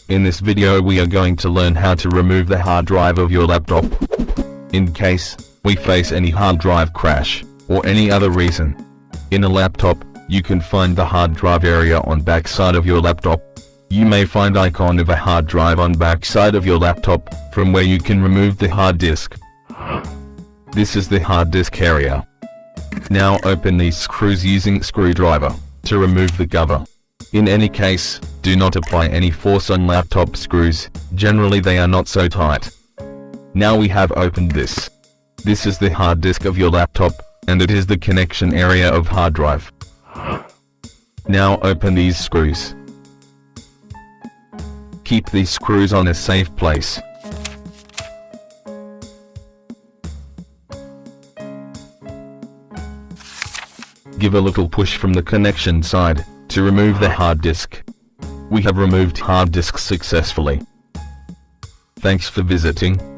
In this video we are going to learn how to remove the hard drive of your laptop. In case we face any hard drive crash, or any other reason. In a laptop, you can find the hard drive area on backside of your laptop. You may find icon of a hard drive on backside of your laptop, from where you can remove the hard disk. This is the hard disk area. Now open these screws using screwdriver, to remove the cover. In any case, do not apply any force on laptop screws, generally they are not so tight. Now we have opened this. This is the hard disk of your laptop, and it is the connection area of hard drive. Now open these screws. Keep these screws on a safe place. Give a little push from the connection side, to remove the hard disk. We have removed hard disk successfully. Thanks for visiting.